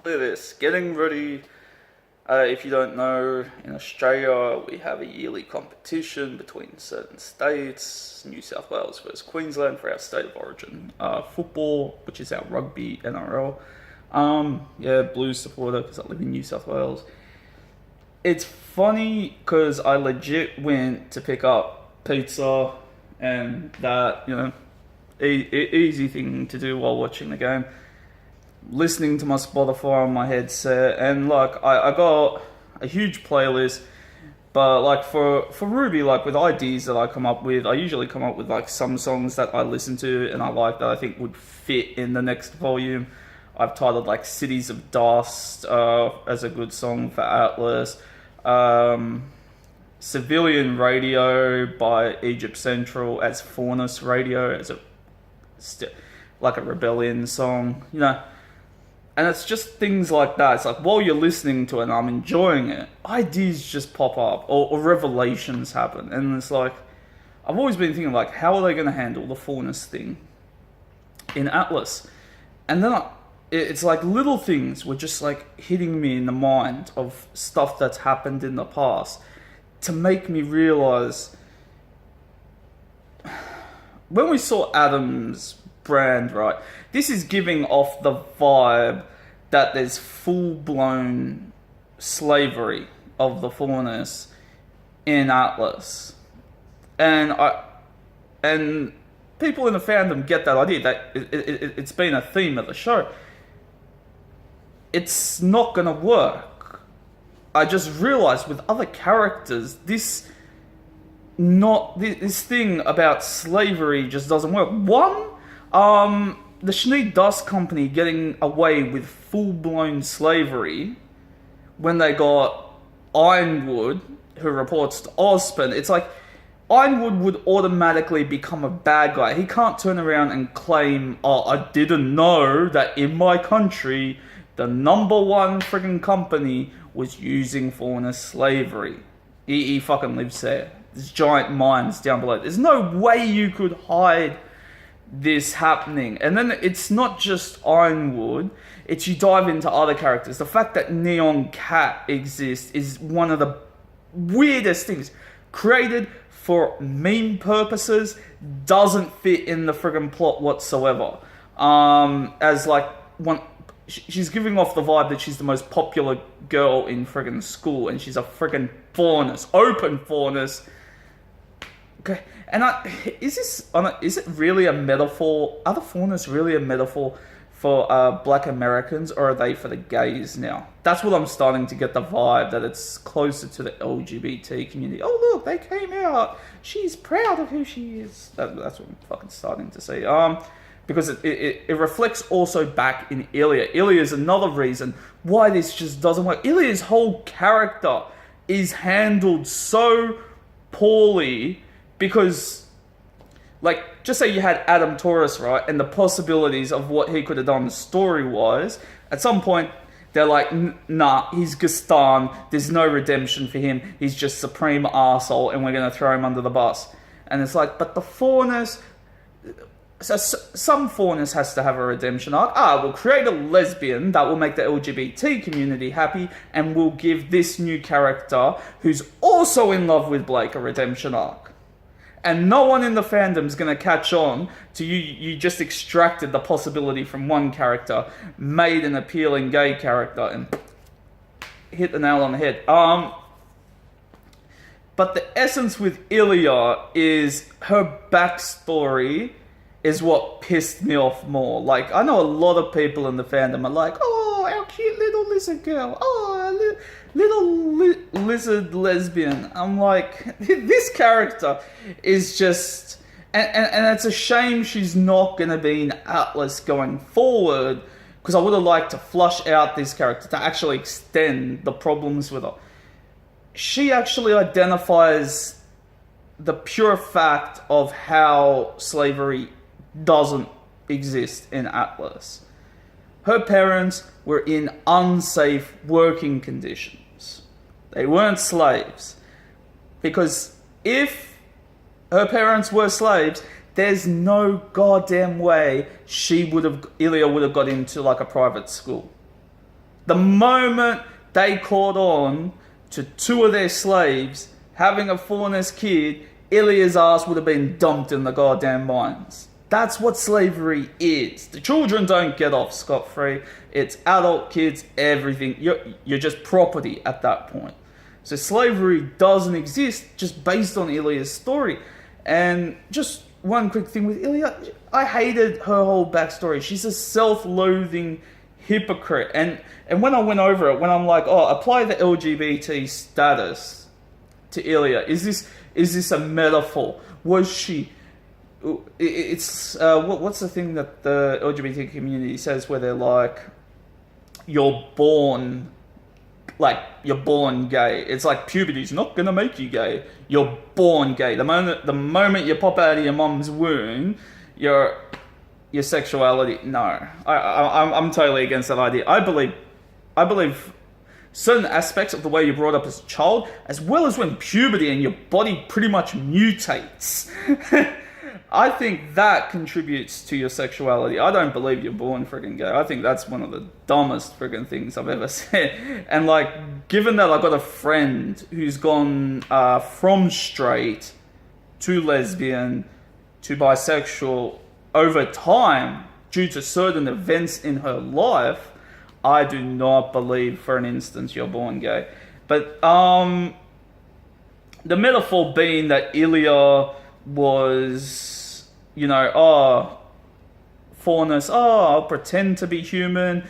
Look at this, getting ready. If you don't know, in Australia we have a yearly competition between certain states, New South Wales versus Queensland for our state of origin. Football, which is our rugby NRL. Yeah, Blues supporter because I live in New South Wales. It's funny because I legit went to pick up pizza and that, easy thing to do while watching the game. Listening to my Spotify on my headset, and like I got a huge playlist, but like for Ruby, like with ideas that I come up with, I usually come up with like some songs that I listen to and I like that I think would fit in the next volume. I've titled like Cities of Dust as a good song for Atlas. Civilian Radio by Egypt Central as Faunus Radio as like a rebellion song, And it's just things like that. It's like while you're listening to it and I'm enjoying it, ideas just pop up or revelations happen. And it's like, I've always been thinking like, how are they going to handle the Faunus thing in Atlas? And then it's like little things were just like hitting me in the mind of stuff that's happened in the past to make me realize when we saw Adam's brand, right? This is giving off the vibe that there's full-blown slavery of the Faunus in Atlas, and people in the fandom get that idea that it's been a theme of the show. It's not gonna work. I just realized with other characters, this thing about slavery just doesn't work. The Shanid Dust Company getting away with full-blown slavery when they got Ironwood, who reports to Ozpin. It's like Ironwood would automatically become a bad guy. He can't turn around and claim, "Oh, I didn't know that in my country, the number one friggin' company was using Faunus slavery." He fucking lives there. There's giant mines down below. There's no way you could hide this happening. And then it's not just Ironwood, it's you dive into other characters. The fact that Neon Katt exists is one of the weirdest things. Created for meme purposes, doesn't fit in the friggin' plot whatsoever. As like one, she's giving off the vibe that she's the most popular girl in friggin' school, and she's a friggin' Faunus, open Faunus. Okay, and is it really a metaphor? Are the Faunus really a metaphor for Black Americans, or are they for the gays now? That's what I'm starting to get the vibe, that it's closer to the LGBT community. Oh look, they came out. She's proud of who she is. That's what I'm fucking starting to see. Because it reflects also back in Ilias. Ilias is another reason why this just doesn't work. Ilias' whole character is handled so poorly. Because, like, just say you had Adam Taurus, right, and the possibilities of what he could have done story-wise, at some point, they're like, nah, he's Gaston, there's no redemption for him, he's just supreme arsehole, and we're going to throw him under the bus. And it's like, but the Faunus, so some Faunus has to have a redemption arc. We'll create a lesbian that will make the LGBT community happy, and we'll give this new character, who's also in love with Blake, a redemption arc. And no one in the fandom's going to catch on to you. You just extracted the possibility from one character, made an appealing gay character, and hit the nail on the head. But the essence with Ilias is her backstory is what pissed me off more. Like, I know a lot of people in the fandom are like, "Oh, our cute little lizard girl. Oh, little lizard lesbian." I'm like, this character is just... And it's a shame she's not going to be in Atlas going forward, because I would have liked to flush out this character, to actually extend the problems with her. She actually identifies the pure fact of how slavery doesn't exist in Atlas. Her parents were in unsafe working conditions. They weren't slaves. Because if her parents were slaves, there's no goddamn way Ilias would have got into like a private school. The moment they caught on to two of their slaves having a Faunus kid, Ilias' ass would have been dumped in the goddamn mines. That's what slavery is. The children don't get off scot-free. It's adult kids, everything. You're just property at that point. So slavery doesn't exist just based on Ilias' story. And just one quick thing with Ilias, I hated her whole backstory. She's a self-loathing hypocrite. And when I went over it, when I'm like, oh, apply the LGBT status to Ilias, is this a metaphor? Was she... It's what's the thing that the LGBT community says where they're like, you're born gay. It's like puberty's not gonna make you gay. You're born gay. The moment you pop out of your mom's womb, your sexuality. No, I'm totally against that idea. I believe certain aspects of the way you're brought up as a child, as well as when puberty and your body pretty much mutates. I think that contributes to your sexuality. I don't believe you're born friggin' gay. I think that's one of the dumbest friggin' things I've ever said. And like, given that I've got a friend who's gone from straight to lesbian to bisexual over time due to certain events in her life, I do not believe for an instance you're born gay. But the metaphor being that Ilias was, you know, Faunus, I'll pretend to be human,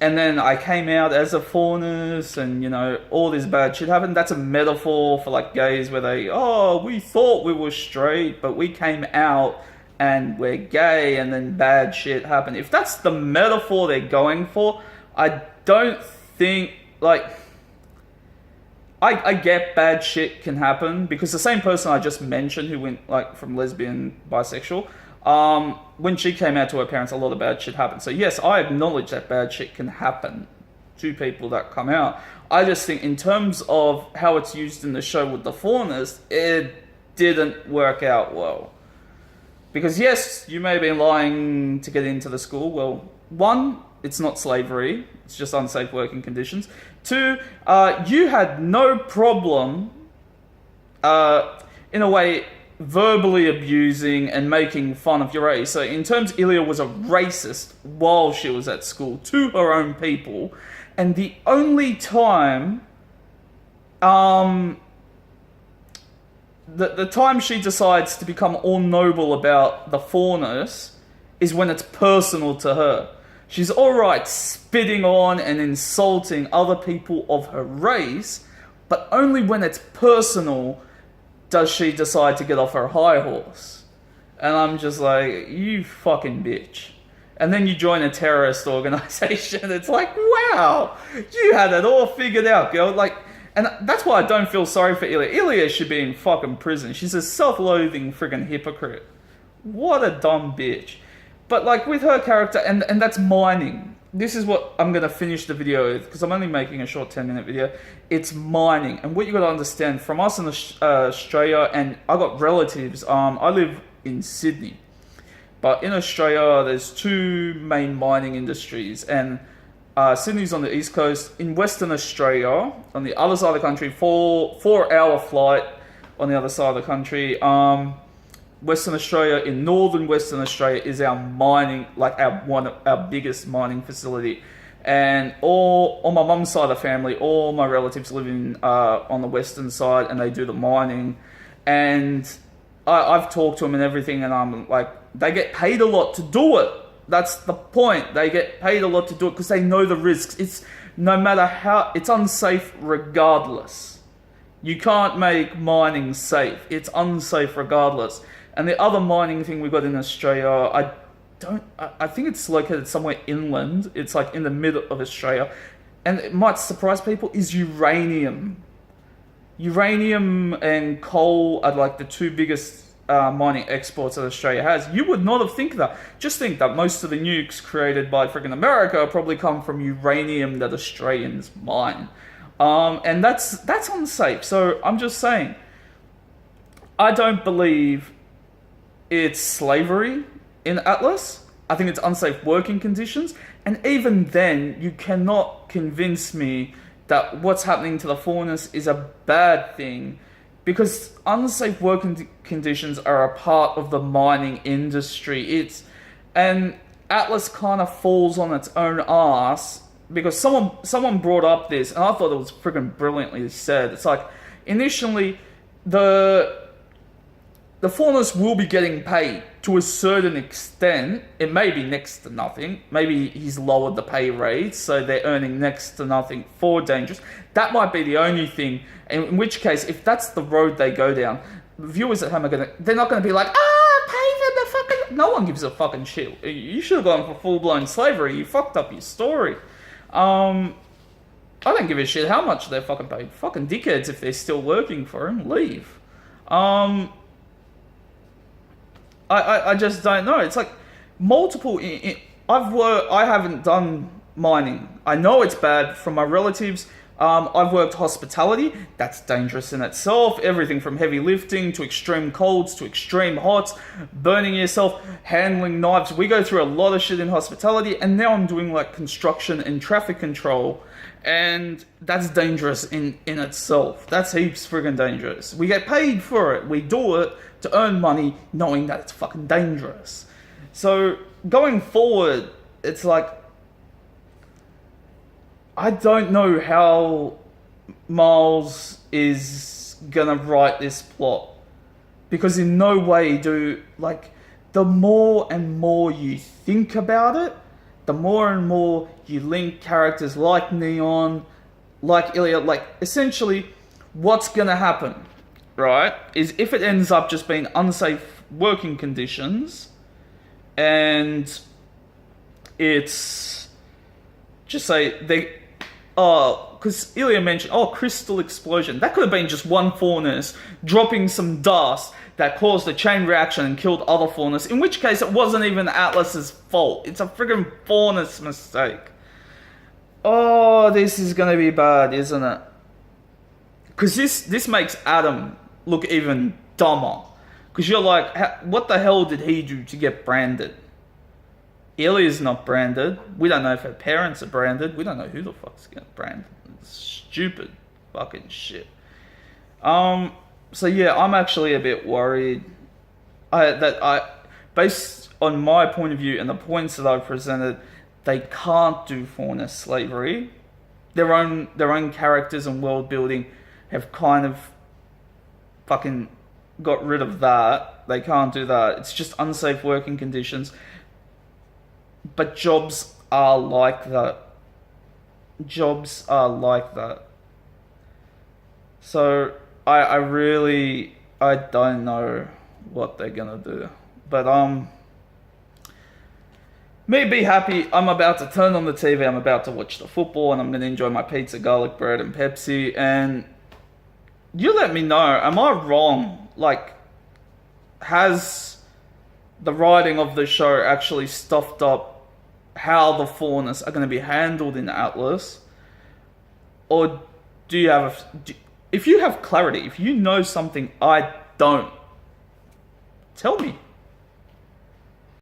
and then I came out as a Faunus, and, you know, all this bad shit happened. That's a metaphor for, like, gays where they, we thought we were straight, but we came out and we're gay, and then bad shit happened. If that's the metaphor they're going for, I don't think, like... I get bad shit can happen, because the same person I just mentioned who went like from lesbian, bisexual, when she came out to her parents, a lot of bad shit happened. So yes, I acknowledge that bad shit can happen to people that come out. I just think in terms of how it's used in the show with the Faunus, it didn't work out well. Because yes, you may have been lying to get into the school. Well, one, it's not slavery. It's just unsafe working conditions. Two, you had no problem, in a way, verbally abusing and making fun of your race. So in terms, Ilias was a racist while she was at school to her own people. And the only time, the time she decides to become all noble about the Faunus is when it's personal to her. She's alright spitting on and insulting other people of her race, but only when it's personal does she decide to get off her high horse. And I'm just like, you fucking bitch. And then you join a terrorist organization. It's like, wow, you had it all figured out, girl. Like, and that's why I don't feel sorry for Ilias. Ilias should be in fucking prison. She's a self-loathing friggin' hypocrite. What a dumb bitch. But like with her character, and that's mining. This is what I'm going to finish the video with, because I'm only making a short 10-minute video. It's mining. And what you got to understand, from us in Australia, and I got relatives, I live in Sydney. But in Australia, there's two main mining industries. And Sydney's on the east coast. In Western Australia, on the other side of the country, 4-hour flight on the other side of the country, Western Australia, in northern Western Australia, is our mining, like our biggest mining facility. And on my mum's side of the family, all my relatives live in on the western side, and they do the mining. And I've talked to them and everything, and I'm like, they get paid a lot to do it. That's the point. They get paid a lot to do it because they know the risks. It's no matter how, it's unsafe regardless. You can't make mining safe. It's unsafe regardless. And the other mining thing we got in Australia, I think it's located somewhere inland. It's like in the middle of Australia. And it might surprise people, is uranium. Uranium and coal are like the two biggest mining exports that Australia has. You would not have think that. Just think that most of the nukes created by freaking America probably come from uranium that Australians mine. And that's unsafe. So I'm just saying, I don't believe it's slavery in Atlas. I think it's unsafe working conditions. And even then, you cannot convince me that what's happening to the Faunus is a bad thing, because unsafe working conditions are a part of the mining industry. And Atlas kind of falls on its own ass, because someone brought up this, and I thought it was freaking brilliantly said. It's like, initially, the Faunus will be getting paid to a certain extent. It may be next to nothing. Maybe he's lowered the pay rates, so they're earning next to nothing for dangerous. That might be the only thing. In which case, if that's the road they go down, viewers at home they're not gonna be like, pay them the fucking. No one gives a fucking shit. You should have gone for full-blown slavery. You fucked up your story. I don't give a shit how much they're fucking paid. Fucking dickheads, if they're still working for him, leave. I just don't know. It's like multiple. I haven't done mining. I know it's bad from my relatives. I've worked hospitality. That's dangerous in itself. Everything from heavy lifting to extreme colds to extreme hots, burning yourself, handling knives. We go through a lot of shit in hospitality, and now I'm doing like construction and traffic control, and that's dangerous in itself. That's heaps friggin' dangerous. We get paid for it. We do it to earn money, knowing that it's fucking dangerous. So going forward, it's like, I don't know how Miles is gonna write this plot, because in no way the more and more you think about it, the more and more you link characters like Neon, like Ilias, like essentially what's gonna happen, right, is if it ends up just being unsafe working conditions, and it's just say because Ilias mentioned, crystal explosion. That could have been just one Faunus dropping some dust that caused a chain reaction and killed other Faunus, in which case it wasn't even Atlas's fault. It's a friggin' Faunus mistake. Oh, this is gonna be bad, isn't it? Because this makes Adam look even dumber. Because you're like, what the hell did he do to get branded? Ilias is not branded. We don't know if her parents are branded. We don't know who the fuck's getting branded. It's stupid fucking shit. So yeah, I'm actually a bit worried. Based on my point of view and the points that I've presented, they can't do Faunus slavery. Their own characters and world building have kind of fucking got rid of that. They can't do that. It's just unsafe working conditions. But jobs are like that. Jobs are like that. So I don't know what they're gonna do. But me be happy. I'm about to turn on the TV. I'm about to watch the football, and I'm gonna enjoy my pizza, garlic bread, and Pepsi. And you let me know. Am I wrong? Like, has the writing of the show actually stuffed up how the Faunus are going to be handled in Atlas? Or do you have if you have clarity, if you know something I don't, tell me.